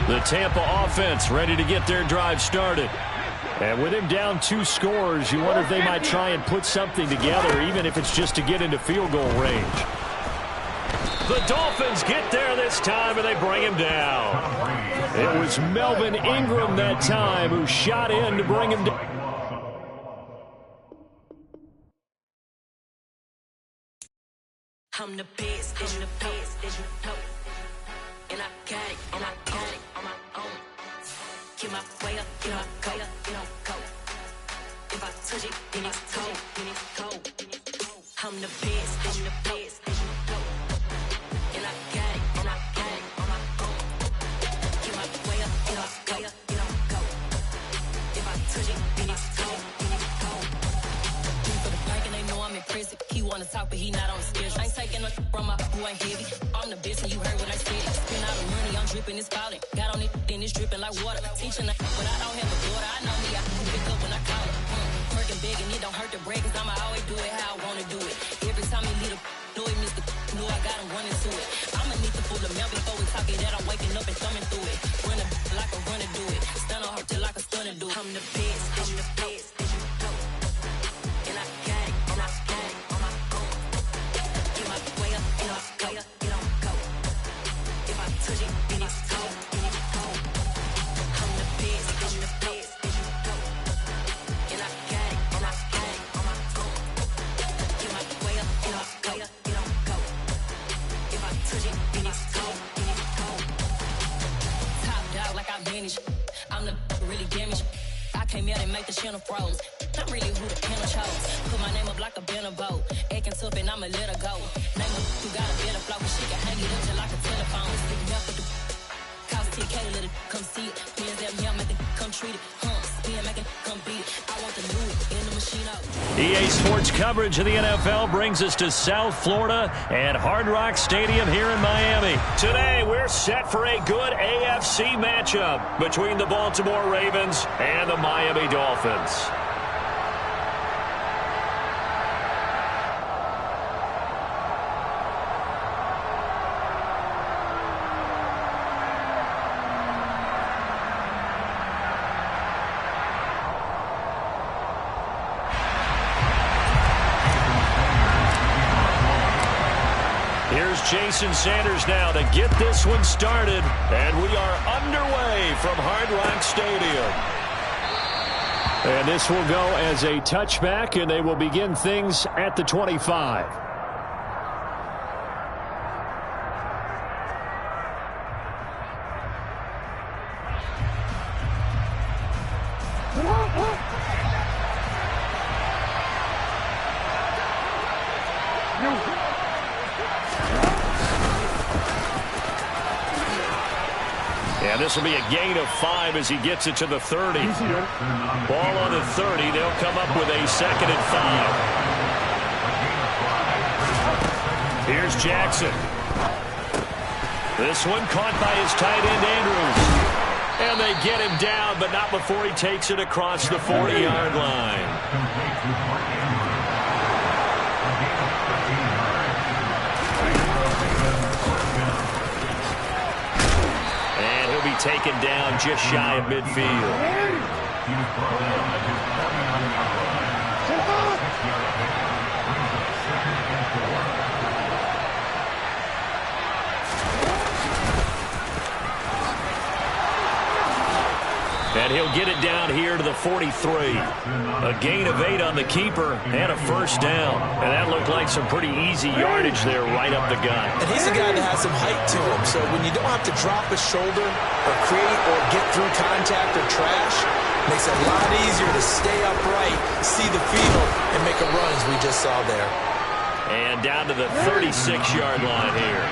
The Tampa offense ready to get their drive started. And with him down 2 scores, you wonder if they might try and put something together, even if it's just to get into field goal range. The Dolphins get there this time, and they bring him down. It was Melvin Ingram that time who shot in to bring him down. I'm the best, and the best, and I got it, on my own. Get my way up, get my go, go. If I touch it, then it's cold. I'm the best, and the best, and I got it, on my own. Get my way up, get my go. If I touch it, then it's cold. For the bank and they know I'm in prison. He wanna talk, but he not on schedule. I ain't taking no from my boy ain't heavy. I'm the best and you heard what I said. Spend all the money, I'm dripping, it's falling. Got on it, then it's dripping like water. Teaching that, but I don't have a daughter. I know me, I can pick up when I call her. Working big and it don't hurt to break, cause I'ma always do it how I wanna do it. Every time he lead a know it, Mr. Know I got him running to it. I'ma need to pull the mail before we talk it that I'm waking up and thumbing through it. Running like a runner do it. Stun on her till like a stunner do it. I'm the best, and the best, and I got it, on my own. Get my way up, get my go. If I touch it, then it's cold. I'm the best, and the best, and I got it, on my own. Get my way up, get my go. If I touch it, then it's cold. Top dog like I vanished. I'm the really damaged. I came out and make the channel froze. I'm really who the panel chose. Put my name up like a banner boat. Acting tough and I'ma let her go. Name her who got a better flow. She can hang it up just like a telephone. Stick me up with the cost TK, let it come see it. Hands at me, I'm at the come treat it. Spin, make it come beat it. I want the new in the machine out. EA Sports coverage of the NFL brings us to South Florida and Hard Rock Stadium here in Miami. Today, we're set for a good AFC matchup between the Baltimore Ravens and the Miami Dolphins. Here's Jason Sanders now to get this one started, and we are underway from Hard Rock Stadium. And this will go as a touchback, and they will begin things at the 25. And this will be a gain of 5 as he gets it to the 30. Ball on the 30. They'll come up with a 2nd and 5. Here's Jackson. This one caught by his tight end, Andrews. And they get him down, but not before he takes it across the 40-yard line. Taken down just shy of midfield. And he'll get it down here to the 43. A gain of 8 on the keeper and a first down. And that looked like some pretty easy yardage there right up the gut. And he's a guy that has some height to him. So when you don't have to drop a shoulder or create or get through contact or trash, makes it a lot easier to stay upright, see the field, and make a run as we just saw there. And down to the 36-yard line here.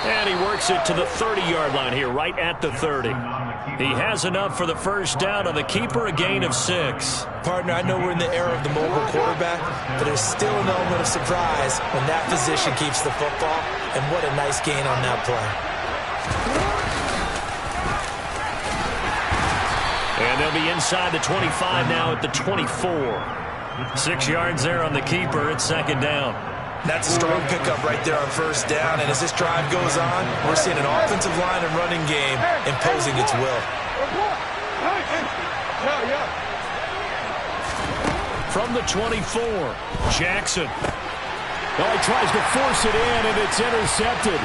And he works it to the 30-yard line here, right at the 30. He has enough for the first down on the keeper, a gain of 6. Partner, I know we're in the era of the mobile quarterback, but there's still an element of surprise when that position keeps the football, and what a nice gain on that play. And And they'll be inside the 25 now at the 24. 6 yards there on the keeper. It's second down. That's a strong pickup right there on first down. And as this drive goes on, we're seeing an offensive line and running game imposing its will. From the 24, Jackson. Oh, he tries to force it in, and it's intercepted.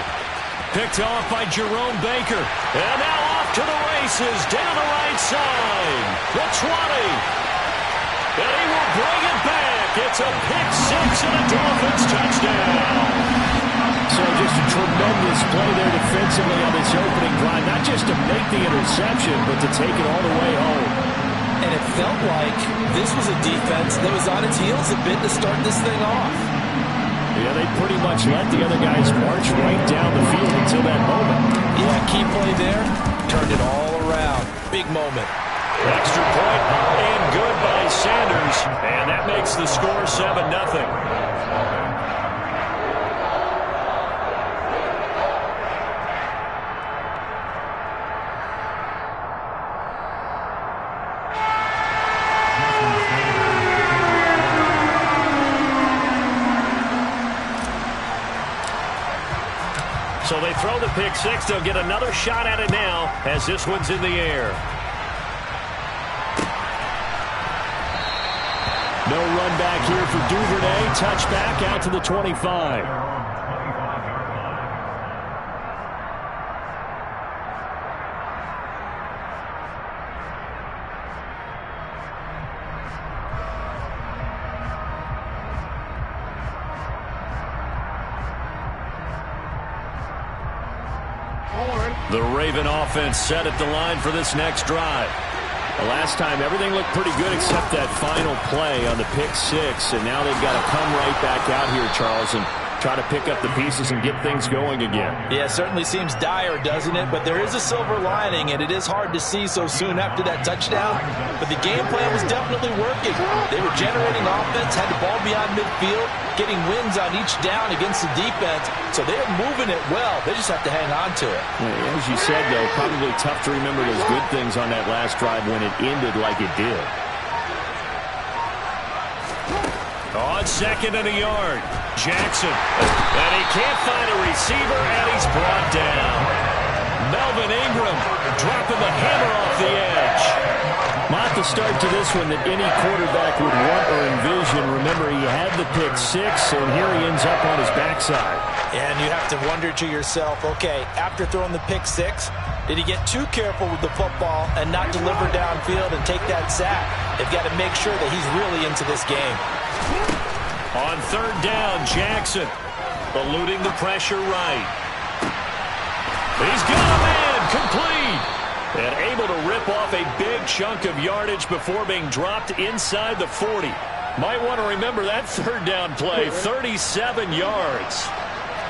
Picked off by Jerome Baker. And now off to the races, down the right side. The 20. And he will bring it back. It's a pick-6 and a Dolphins touchdown. So just a tremendous play there defensively on this opening drive. Not just to make the interception, but to take it all the way home. And it felt like this was a defense that was on its heels a bit to start this thing off. Yeah, they pretty much let the other guys march right down the field until that moment. Yeah, key play there. Turned it all around. Big moment. Extra point and good by Sanders. And that makes the score 7-0. So they throw the pick-6. They'll get another shot at it now as this one's in the air. No run back here for Duvernay. Touchback out to the 25. The Raven offense set at the line for this next drive. The last time, everything looked pretty good except that final play on the pick-6, and now they've got to come right back out here, Charles, and try to pick up the pieces and get things going again. Yeah, it certainly seems dire, doesn't it? But there is a silver lining, and it is hard to see so soon after that touchdown. But the game plan was definitely working. They were generating offense, had the ball beyond midfield, getting wins on each down against the defense. So they're moving it well. They just have to hang on to it. Yeah, as you said, though, probably tough to remember those good things on that last drive when it ended like it did. On second and a yard, Jackson. And he can't find a receiver, and he's brought down. Melvin Ingram dropping the hammer off the edge. Not the start to this one that any quarterback would want or envision. Remember, he had the pick-6, and here he ends up on his backside. And you have to wonder to yourself, okay, after throwing the pick-6, did he get too careful with the football and not deliver downfield and take that sack? They've got to make sure that he's really into this game. On third down, Jackson eluding the pressure right. He's got a man, complete. And able to rip off a big chunk of yardage before being dropped inside the 40. Might want to remember that third down play, 37 yards.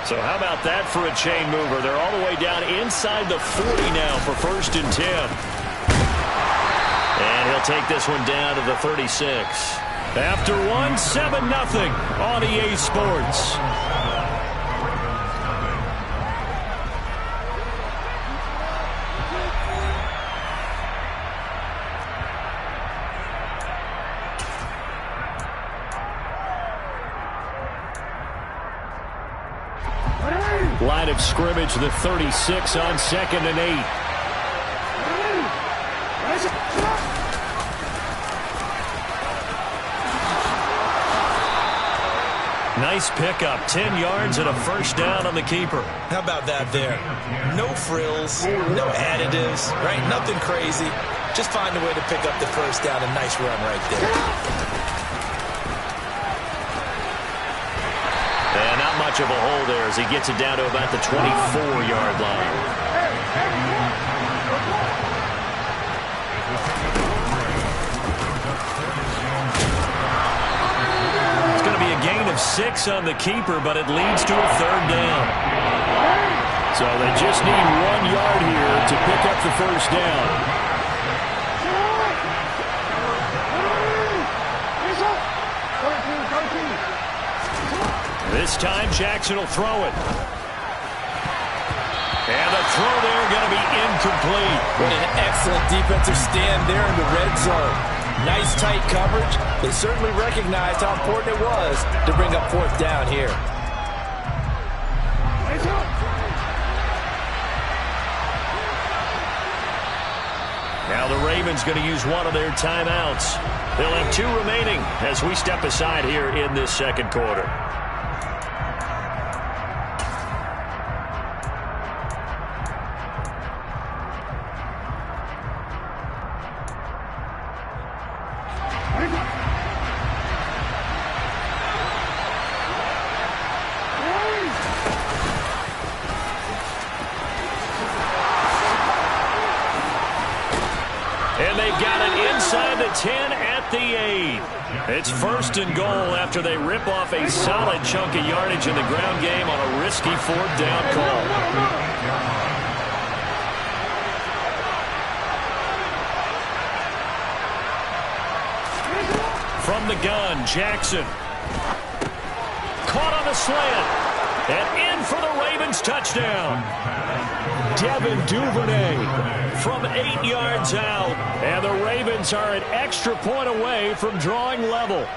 So how about that for a chain mover? They're all the way down inside the 40 now for 1st and 10. And he'll take this one down to the 36. After one, 7-0 on EA Sports. Line of scrimmage, the 36 on 2nd and 8. Nice pickup, 10 yards and a 1st down on the keeper. How about that there? No frills, no additives, right? Nothing crazy. Just find a way to pick up the 1st down. A nice run right there. And not much of a hole there as he gets it down to about the 24-yard line. Gain of 6 on the keeper, but it leads to a 3rd down. So they just need 1 yard here to pick up the 1st down. This time Jackson will throw it. And the throw there going to be incomplete. What an excellent defensive stand there in the red zone. Nice tight coverage. They certainly recognized how important it was to bring up fourth down here. Now the Ravens going to use one of their timeouts. They'll have 2 remaining as we step aside here in this second quarter. And they've got it inside the 10 at the 8. It's first and goal after they rip off a solid chunk of yardage in the ground game on a risky fourth down call. From the gun, Jackson. Caught on the slant. And in for the Ravens touchdown. Devin Duvernay from 8 yards out. And the Ravens are an extra point away from drawing level.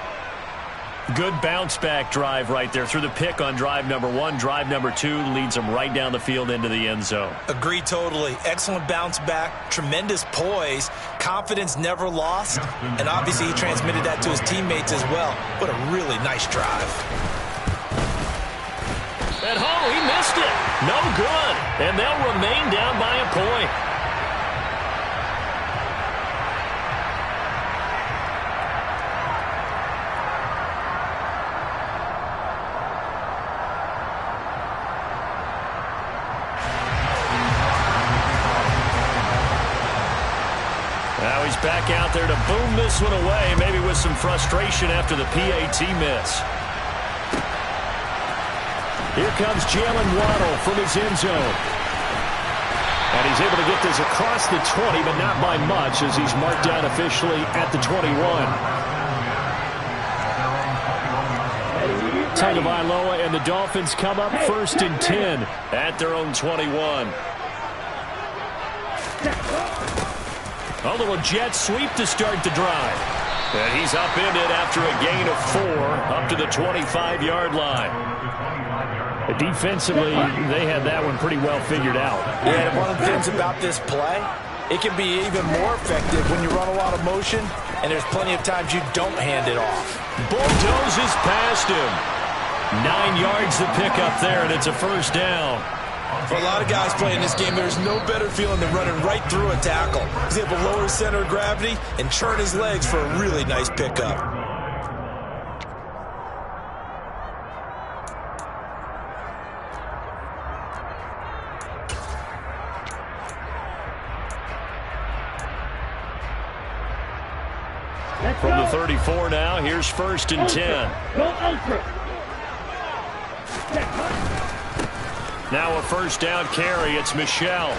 Good bounce back drive right there through the pick on drive number 1. Drive number 2 leads them right down the field into the end zone. Agree totally. Excellent bounce back, tremendous poise, confidence never lost, and obviously he transmitted that to his teammates as well. What a really nice drive. At home, he missed it. No good. And they'll remain down by a point. Now he's back out there to boom this one away, maybe with some frustration after the PAT miss. Here comes Jalen Waddle from his end zone. And he's able to get this across the 20, but not by much as he's marked down officially at the 21. Tagovailoa and the Dolphins come up first and 10 at their own 21. A little jet sweep to start the drive. And he's upended after a gain of 4 up to the 25-yard line. Defensively, they had that one pretty well figured out. Yeah, and one of the things about this play, it can be even more effective when you run a lot of motion, and there's plenty of times you don't hand it off. Bulldozes past him. 9 yards to pick up there, and it's a first down. For a lot of guys playing this game, there's no better feeling than running right through a tackle. He's able to lower his center of gravity and churn his legs for a really nice pickup. From the 34 now, here's first and 10. Now a first down carry. It's Michel.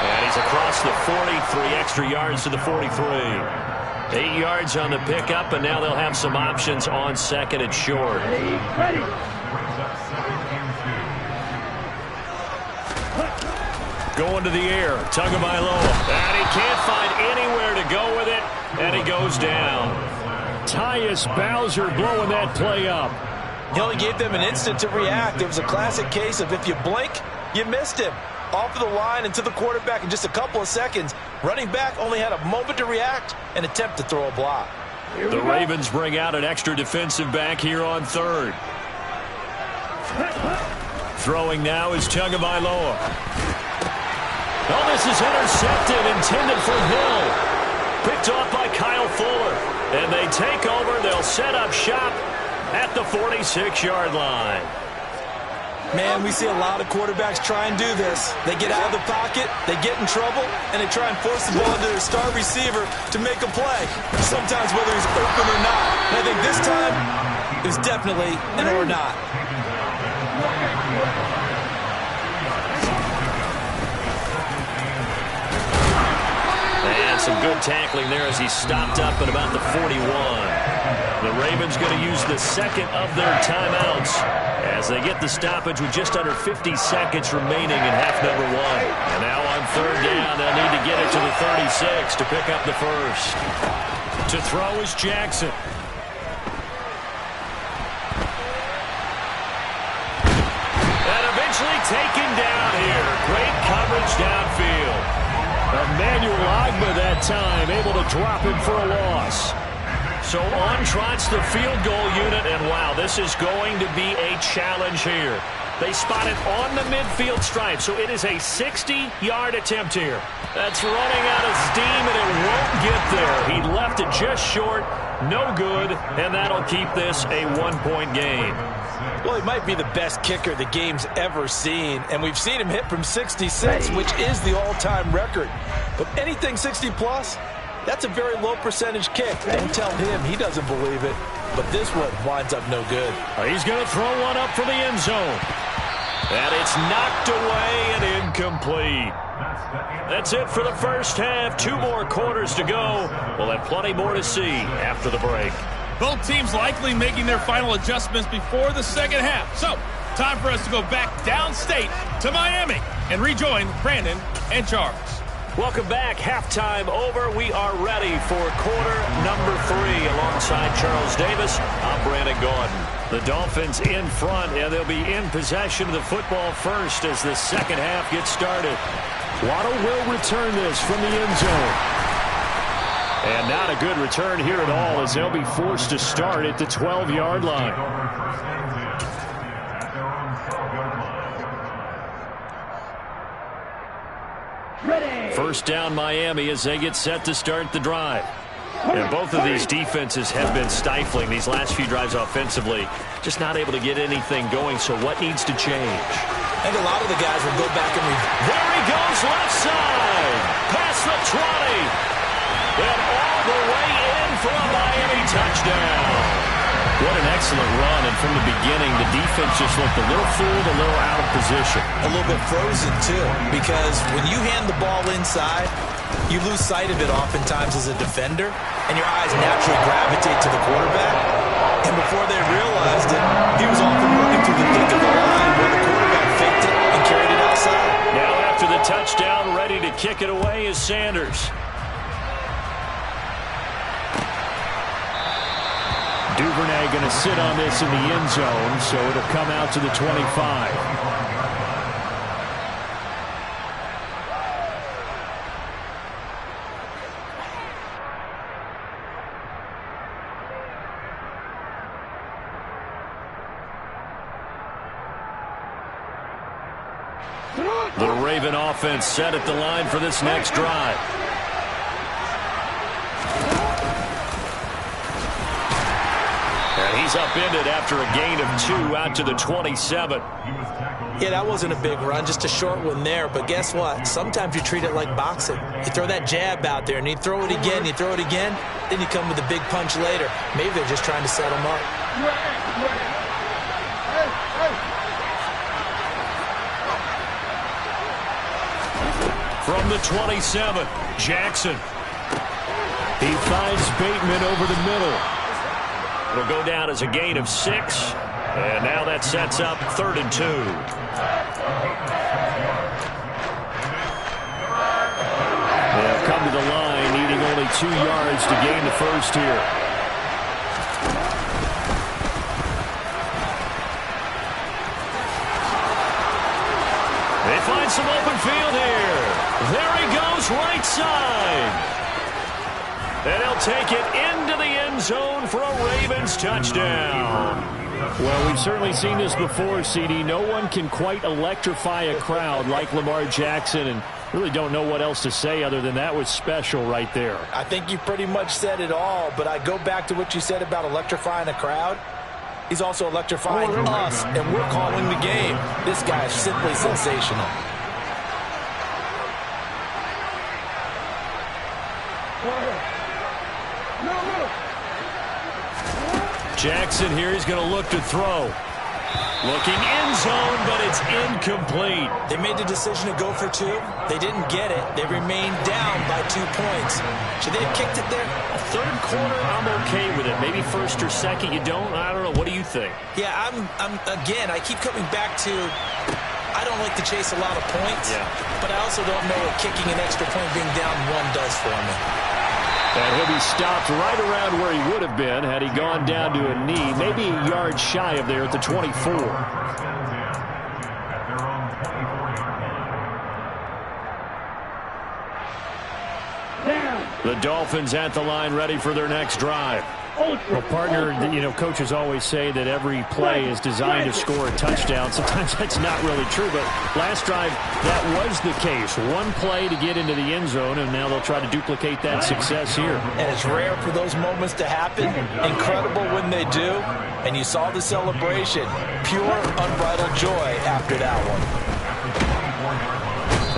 And he's across the 40, 3 extra yards to the 43. 8 yards on the pickup, and now they'll have some options on second and short. Going to the air, Tagovailoa. And he can't find anywhere to go with it, and he goes down. Tyus Bowser blowing that play up. He only gave them an instant to react. It was a classic case of if you blink, you missed him. Off of the line and to the quarterback in just a couple of seconds. Running back only had a moment to react and attempt to throw a block. The Ravens bring out an extra defensive back here on third. Throwing now is Tagovailoa. Oh, this is intercepted, intended for Hill. Picked off by Kyle Fuller. And they take over. They'll set up shop at the 46-yard line. Man, we see a lot of quarterbacks try and do this. They get out of the pocket, they get in trouble, and they try and force the ball into their star receiver to make a play. Sometimes whether he's open or not. And I think this time, it was definitely an or not. And some good tackling there as he stopped up at about the 41. The Ravens going to use the second of their timeouts as they get the stoppage with just under 50 seconds remaining in half number one. And now on third down, they'll need to get it to the 36 to pick up the first. To throw is Jackson. And eventually taken down here. Great coverage downfield. Emmanuel Ogbah that time able to drop him for a loss. So on trots the field goal unit, and wow, this is going to be a challenge here. They spot it on the midfield stripe, so it is a 60-yard attempt here. That's running out of steam, and it won't get there. He left it just short, no good, and that'll keep this a one-point game. Well, he might be the best kicker the game's ever seen, and we've seen him hit from 66, which is the all-time record. But anything 60-plus, that's a very low percentage kick. Don't tell him he doesn't believe it, but this one winds up no good. He's going to throw one up for the end zone. And it's knocked away and incomplete. That's it for the first half. 2 more quarters to go. We'll have plenty more to see after the break. Both teams likely making their final adjustments before the second half. So, time for us to go back downstate to Miami and rejoin Brandon and Charles. Welcome back. Halftime over. We are ready for quarter number 3. Alongside Charles Davis, I'm Brandon Gaudin. The Dolphins in front, and they'll be in possession of the football first as the second half gets started. Waddle will return this from the end zone. And not a good return here at all as they'll be forced to start at the 12-yard line. First down Miami as they get set to start the drive. And both of these defenses have been stifling these last few drives offensively. Just not able to get anything going, so what needs to change? And a lot of the guys will go back and there he goes left side. Past the 20. And all the way in for a Miami touchdown. What an excellent run, and from the beginning, the defense just looked a little fooled, a little out of position. A little bit frozen, too, because when you hand the ball inside, you lose sight of it oftentimes as a defender, and your eyes naturally gravitate to the quarterback. And before they realized it, he was off and running through the thick of the line where the quarterback faked it and carried it outside. Now after the touchdown, ready to kick it away is Sanders. Duvernay going to sit on this in the end zone, so it'll come out to the 25. The Raven offense set at the line for this next drive. And he's upended after a gain of 2 out to the 27. Yeah, that wasn't a big run, just a short one there. But guess what? Sometimes you treat it like boxing. You throw that jab out there, and you throw it again, you throw it again, then you come with a big punch later. Maybe they're just trying to set him up. From the 27, Jackson. He finds Bateman over the middle. It'll go down as a gain of 6. And now that sets up 3rd and 2. They'll come to the line, needing only 2 yards to gain the first here. They find some open field here. There he goes, right side. And he'll take it into the end zone for a Ravens touchdown. Well, we've certainly seen this before, CD. No one can quite electrify a crowd like Lamar Jackson, and really don't know what else to say other than that was special right there. I think you pretty much said it all, but I go back to what you said about electrifying a crowd. He's also electrifying us, and we're calling the game. This guy is simply sensational. Jackson here, he's going to look to throw. Looking end zone, but it's incomplete. They made the decision to go for 2. They didn't get it. They remained down by 2 points. Should they have kicked it there? A third quarter, I'm okay with it. Maybe first or second, you don't? I don't know. What do you think? Yeah, again, I keep coming back to, I don't like to chase a lot of points, but I also don't know what kicking an extra point being down 1 does for me. And he'll be stopped right around where he would have been had he gone down to a knee, maybe a yard shy of there at the 24. The Dolphins at the line ready for their next drive. Well, partner, coaches always say that every play is designed to score a touchdown. Sometimes that's not really true, but last drive, that was the case. 1 play to get into the end zone, and now they'll try to duplicate that success here. And it's rare for those moments to happen. Incredible when they do. And you saw the celebration. Pure, unbridled joy after that one.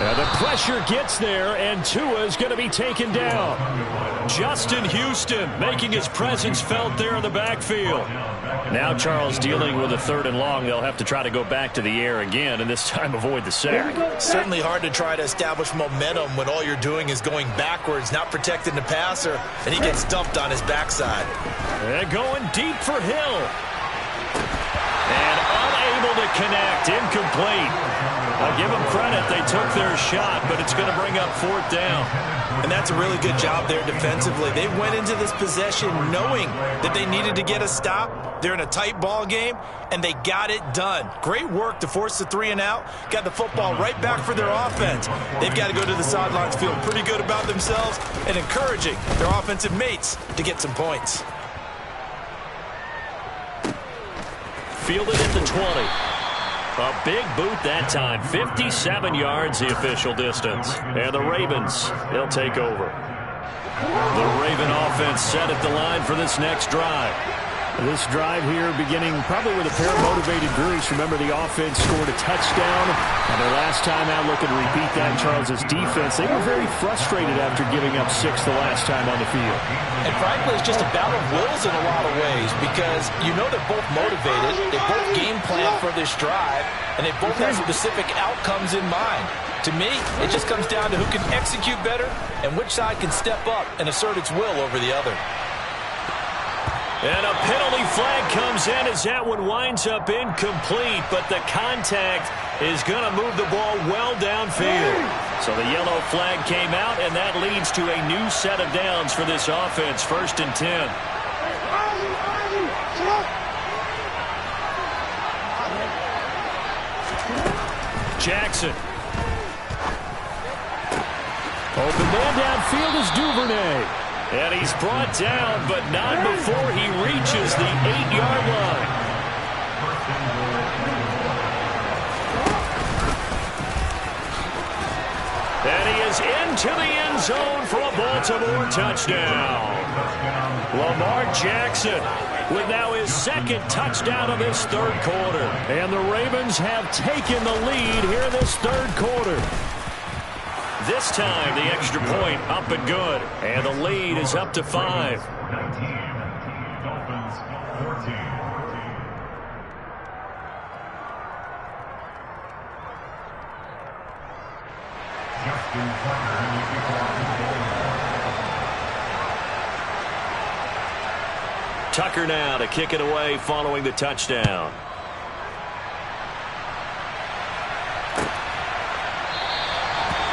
The pressure gets there, and Tua's going to be taken down. Justin Houston making his presence felt there in the backfield. Now Charles dealing with a 3rd and long. They'll have to try to go back to the air again, and this time avoid the sack. Certainly hard to try to establish momentum when all you're doing is going backwards, not protecting the passer, and he gets dumped on his backside. And going deep for Hill. And unable to connect, incomplete. I'll give them credit. They took their shot, but it's going to bring up 4th down. And that's a really good job there defensively. They went into this possession knowing that they needed to get a stop. They're in a tight ball game, and they got it done. Great work to force the 3 and out. Got the football right back for their offense. They've got to go to the sidelines feeling pretty good about themselves and encouraging their offensive mates to get some points. Fielded at the 20. A big boot that time. 57 yards the official distance. And the Ravens, they'll take over. The Raven offense set at the line for this next drive. This drive here beginning probably with a pair of motivated Bruce. Remember, the offense scored a touchdown. And their last time out looking to repeat that in Charles's defense. They were very frustrated after giving up 6 the last time on the field. And frankly, it's just a battle of wills in a lot of ways because you know they're both motivated. They both game plan for this drive. And they both have specific outcomes in mind. To me, it just comes down to who can execute better and which side can step up and assert its will over the other. And a penalty flag comes in as that one winds up incomplete, but the contact is going to move the ball well downfield. So the yellow flag came out, and that leads to a new set of downs for this offense, 1st and 10. Jackson. Open man downfield is Duvernay. And he's brought down, but not before he reaches the 8-yard line. And he is into the end zone for a Baltimore touchdown. Lamar Jackson with now his 2nd touchdown of this 3rd quarter. And the Ravens have taken the lead here in this 3rd quarter. This time, the extra point up and good. And the lead is up to 5. 19, Dolphins 14. Justin Tucker now to kick it away following the touchdown.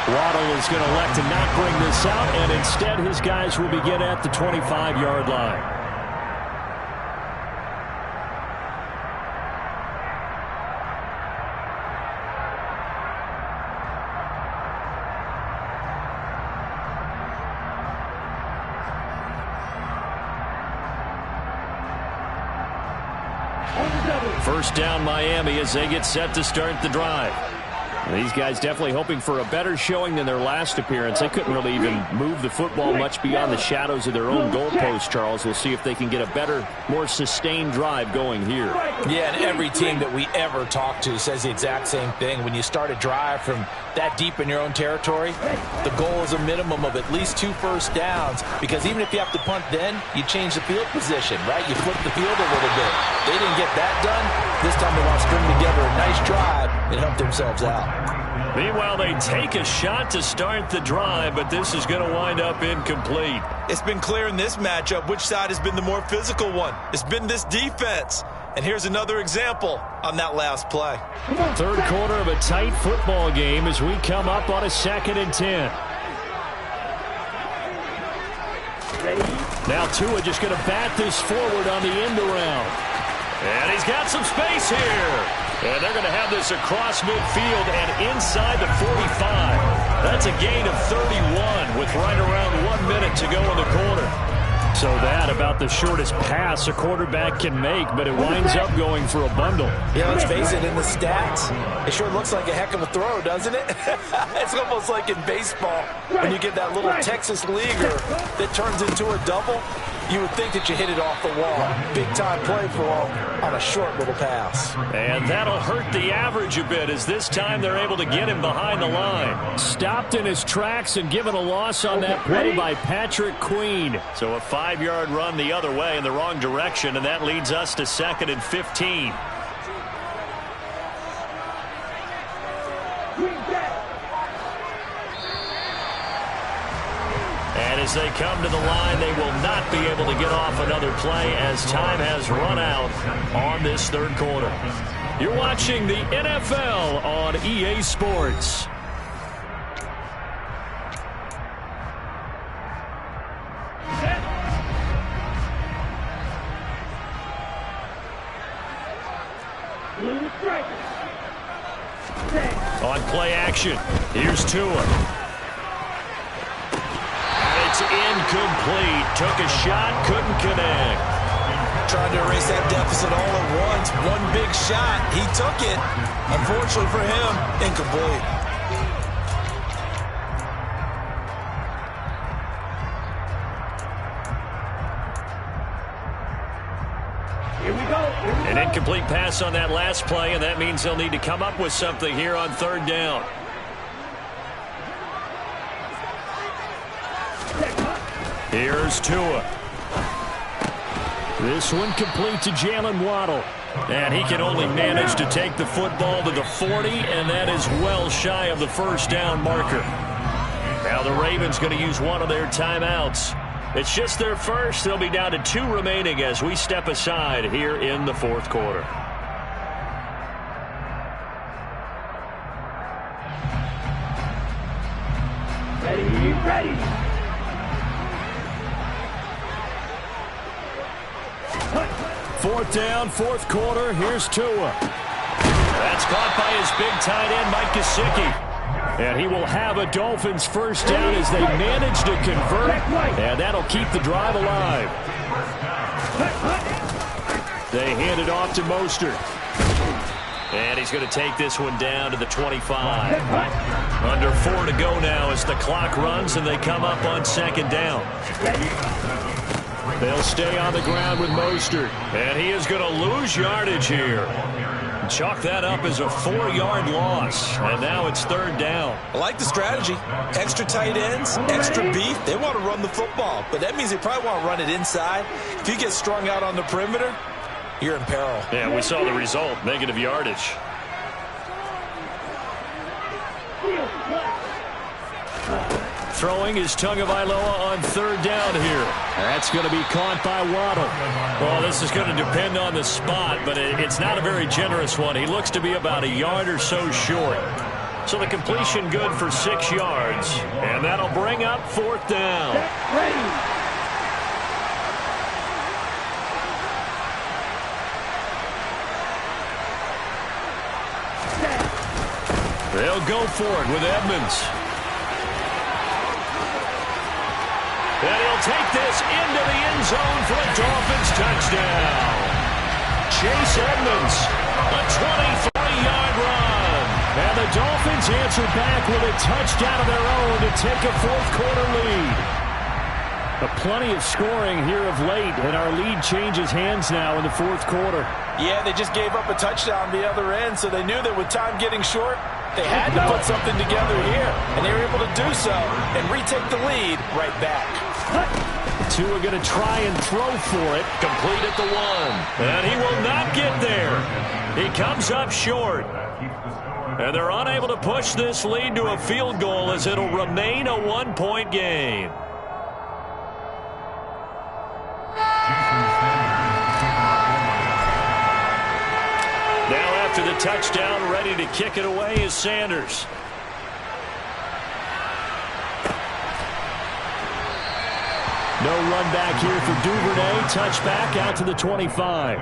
Waddle is going to elect to not bring this out, and instead his guys will begin at the 25-yard line. First down Miami as they get set to start the drive. These guys definitely hoping for a better showing than their last appearance. They couldn't really even move the football much beyond the shadows of their own goalpost, Charles. We'll see if they can get a better, more sustained drive going here. Yeah, and every team that we ever talk to says the exact same thing. When you start a drive from that deep in your own territory, the goal is a minimum of at least 2 first downs, because even if you have to punt then, you change the field position, right? You flip the field a little bit. They didn't get that done. This time they want to string together a nice drive and help themselves out. Meanwhile, they take a shot to start the drive, but this is going to wind up incomplete. It's been clear in this matchup which side has been the more physical one. It's been this defense. And here's another example on that last play. Third quarter of a tight football game as we come up on a 2nd and 10. Now Tua just going to bat this forward on the end around. And he's got some space here. And they're going to have this across midfield and inside the 45. That's a gain of 31 with right around 1 minute to go in the quarter. So that about the shortest pass a quarterback can make, but it winds up going for a bundle. Yeah, let's face it, in the stats, it sure looks like a heck of a throw, doesn't it? It's almost like in baseball when you get that little Texas leaguer that turns into a double. You would think that you hit it off the wall. Big-time play for him on a short little pass. And that'll hurt the average a bit, as this time they're able to get him behind the line. Stopped in his tracks and given a loss on that play by Patrick Queen. So a 5-yard run the other way in the wrong direction, and that leads us to 2nd and 15. And as they come to the line, they will not be able to get off another play as time has run out on this third quarter. You're watching the NFL on EA Sports. On play action, here's Tua. It's incomplete. Took a shot, couldn't connect. Trying to erase that deficit all at once. One big shot. He took it. Unfortunately for him, incomplete. Here we go. An incomplete pass on that last play, and that means they'll need to come up with something here on 3rd down. Here's Tua. This one complete to Jalen Waddle. And he can only manage to take the football to the 40, and that is well shy of the first down marker. Now the Ravens going to use one of their timeouts. It's just their first. They'll be down to 2 remaining as we step aside here in the 4th quarter. Ready. 4th down, 4th quarter. Here's Tua. That's caught by his big tight end, Mike Gesicki. And he will have a Dolphins first down as they manage to convert. And that'll keep the drive alive. They hand it off to Mostert. And he's going to take this one down to the 25. Under 4 to go now as the clock runs and they come up on 2nd down. They'll stay on the ground with Mostert. And he is going to lose yardage here. Chalk that up as a 4-yard loss. And now it's 3rd down. I like the strategy. Extra tight ends, extra beef. They want to run the football, but that means they probably want to run it inside. If you get strung out on the perimeter, you're in peril. Yeah, we saw the result. Negative yardage. Throwing is Tagovailoa on 3rd down here. That's going to be caught by Waddle. Well, this is going to depend on the spot, but it's not a very generous one. He looks to be about a yard or so short. So the completion good for 6 yards, and that'll bring up 4th down. They'll go for it with Edmonds. And he'll take this into the end zone for a Dolphins touchdown. Chase Edmonds, a 23-yard run. And the Dolphins answer back with a touchdown of their own to take a 4th quarter lead. Plenty of scoring here of late, and our lead changes hands now in the 4th quarter. Yeah, they just gave up a touchdown the other end, so they knew that with time getting short, They had to put something together here, and they were able to do so and retake the lead right back. Tua going to try and throw for it. Complete at the 1. And he will not get there. He comes up short. And they're unable to push this lead to a field goal as it'll remain a 1-point game. Now after the touchdown, ready to kick it away is Sanders. No run back here for Duvernay. Touchback out to the 25.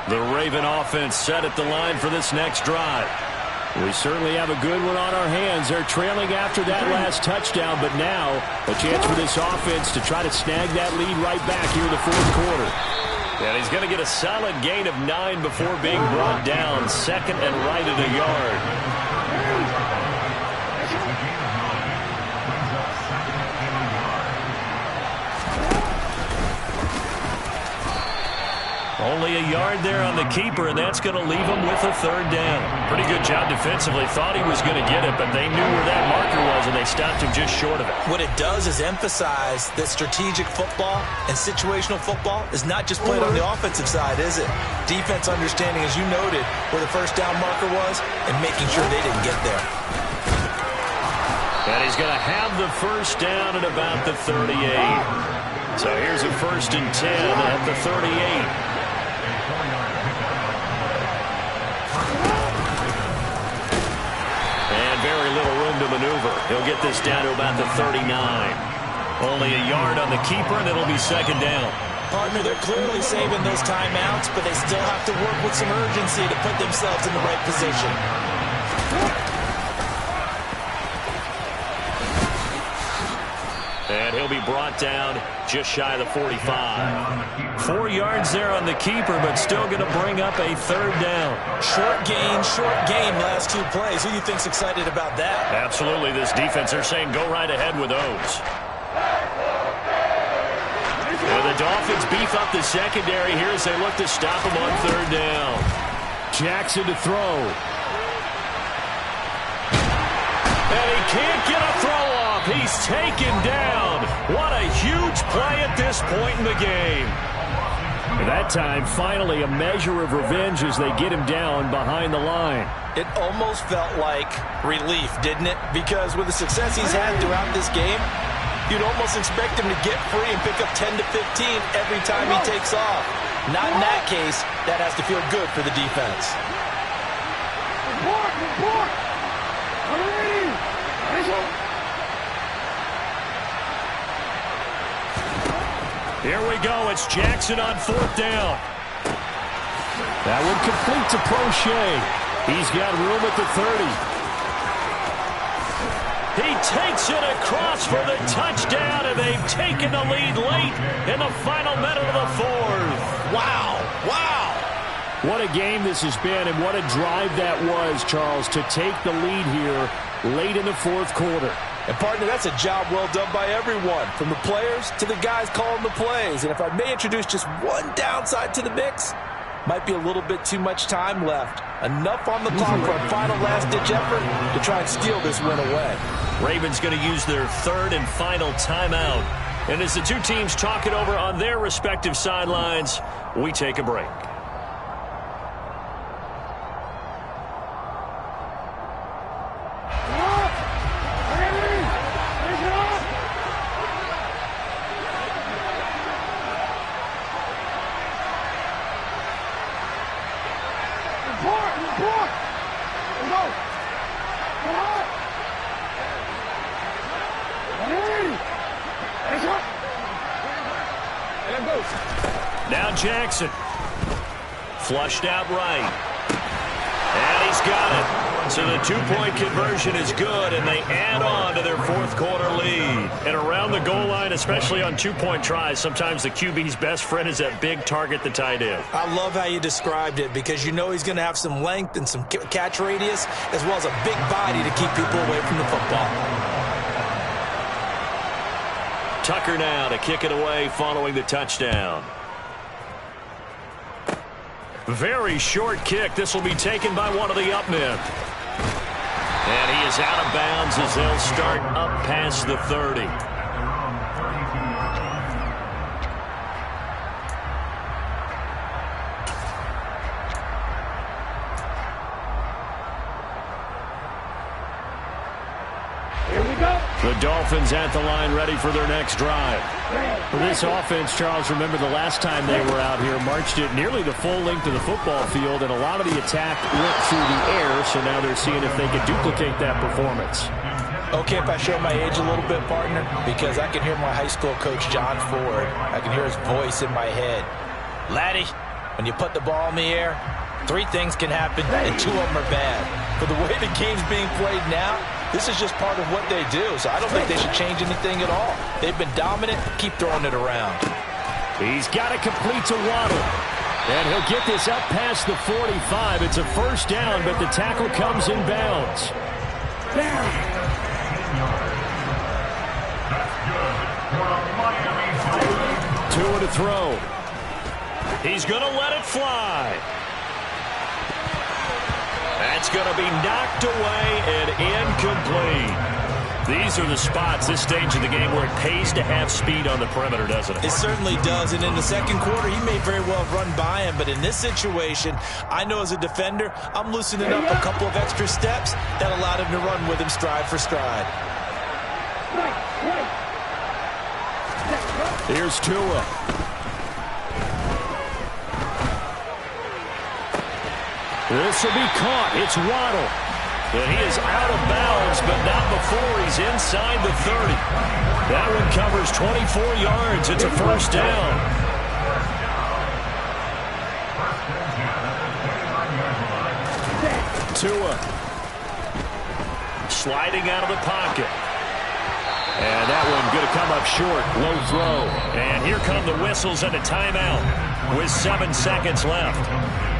The Raven offense set at the line for this next drive. We certainly have a good one on our hands. They're trailing after that last touchdown, but now a chance for this offense to try to snag that lead right back here in the fourth quarter. And he's going to get a solid gain of 9 before being brought down. Second and right at a yard. Only a yard there on the keeper, and that's going to leave him with a third down. Pretty good job defensively. Thought he was going to get it, but they knew where that marker was, and they stopped him just short of it. What it does is emphasize that strategic football and situational football is not just played on the offensive side, is it? Defense understanding, as you noted, where the first down marker was and making sure they didn't get there. And he's going to have the first down at about the 38. So here's a 1st and 10 at the 38. Very little room to maneuver. He'll get this down to about the 39. Only a yard on the keeper, and it'll be second down. Partner, they're clearly saving those timeouts, but they still have to work with some urgency to put themselves in the right position. And he'll be brought down just shy of the 45. 4 yards there on the keeper, but still going to bring up a third down. Short gain last 2 plays. Who do you think's excited about that? Absolutely. This defense, they're saying go right ahead with those. And the Dolphins beef up the secondary here as they look to stop him on third down. Jackson to throw. And he can't get a throw off. He's taken down. What a huge play at this point in the game. And that time, finally, a measure of revenge as they get him down behind the line. It almost felt like relief, didn't it? Because with the success he's had throughout this game, you'd almost expect him to get free and pick up 10 to 15 every time he takes off. Not in that case. That has to feel good for the defense. Here we go. It's Jackson on 4th down. That one complete to Prochet. He's got room at the 30. He takes it across for the touchdown, and they've taken the lead late in the final minute of the 4th. Wow. What a game this has been, and what a drive that was, Charles, to take the lead here late in the 4th quarter. And, partner, that's a job well done by everyone, from the players to the guys calling the plays. And if I may introduce just one downside to the mix, might be a little bit too much time left. Enough on the clock for a final last-ditch effort to try and steal this win away. Ravens going to use their 3rd and final timeout. And as the two teams talk it over on their respective sidelines, we take a break. Now Jackson. Flushed out right. And he's got it. So the two-point conversion is good, and they add on to their fourth quarter lead. And around the goal line, especially on two-point tries, sometimes the QB's best friend is that big target, the tight end. I love how you described it because you know he's going to have some length and some catch radius as well as a big body to keep people away from the football. Tucker now to kick it away following the touchdown. Very short kick. This will be taken by one of the up men. And he is out of bounds as they'll start up past the 30. The Dolphins at the line ready for their next drive. For this offense, Charles, remember the last time they were out here, marched it nearly the full length of the football field, and a lot of the attack went through the air, so now they're seeing if they can duplicate that performance. Okay, if I show my age a little bit, partner, because I can hear my high school coach, John Ford. I can hear his voice in my head. Laddie, when you put the ball in the air, 3 things can happen, and 2 of them are bad. For the way the game's being played now, this is just part of what they do, so I don't think they should change anything at all. They've been dominant. Keep throwing it around. He's got it complete to Waddle. And he'll get this up past the 45. It's a first down, but the tackle comes in bounds. Tua to throw. He's going to let it fly. That's going to be knocked away and incomplete. These are the spots, this stage of the game, where it pays to have speed on the perimeter, doesn't it? It certainly does, and in the second quarter, he may very well have run by him, but in this situation, I know as a defender, I'm loosening up a couple of extra steps that allowed him to run with him stride for stride. Here's Tua. This will be caught. It's Waddle. And he is out of bounds, but not before he's inside the 30. That one covers 24 yards. It's a first down. Tua sliding out of the pocket. And that one going to come up short. Low throw. And here come the whistles and a timeout with 7 seconds left.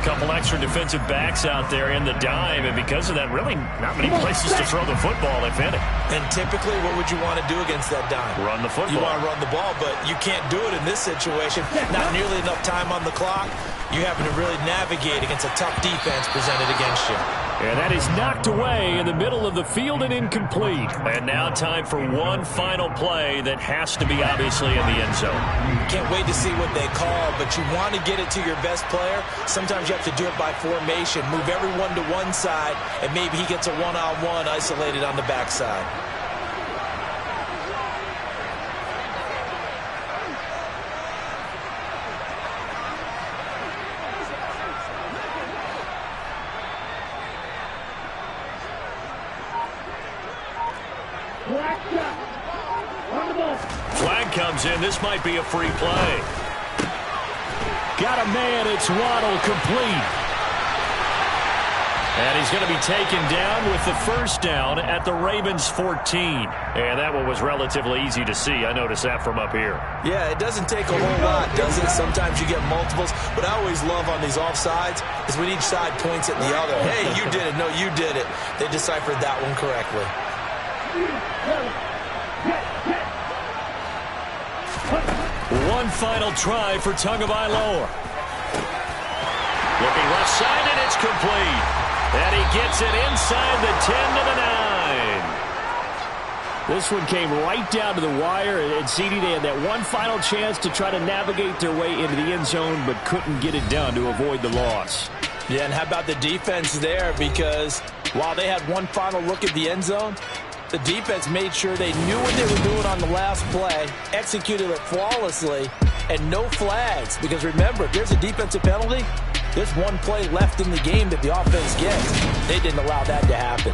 Couple extra defensive backs out there in the dime, and because of that, really not many places to throw the football, if any. And typically, what would you want to do against that dime? Run the football. You want to run the ball, but you can't do it in this situation. Not nearly enough time on the clock. You having to really navigate against a tough defense presented against you. And that is knocked away in the middle of the field and incomplete. And now time for one final play that has to be obviously in the end zone. Can't wait to see what they call, but you want to get it to your best player. Sometimes you have to do it by formation. Move everyone to one side, and maybe he gets a one-on-one isolated on the backside. Flag comes in. This might be a free play. Got a man. It's Waddle, complete. And he's going to be taken down with the first down at the Ravens 14. And that one was relatively easy to see. I noticed that from up here. Yeah, it doesn't take a whole lot, does it? Sometimes you get multiples. But I always love on these offsides is when each side points at the other. Hey, you did it. No, you did it. They deciphered that one correctly. One final try for Tagovailoa. Looking left side, and it's complete. And he gets it inside the 10 to the 9. This one came right down to the wire, and CD, they had that one final chance to try to navigate their way into the end zone, but couldn't get it done to avoid the loss. Yeah, and how about the defense there? Because while they had one final look at the end zone, the defense made sure they knew what they were doing on the last play, executed it flawlessly, and no flags. Because remember, if there's a defensive penalty, there's one play left in the game that the offense gets. They didn't allow that to happen.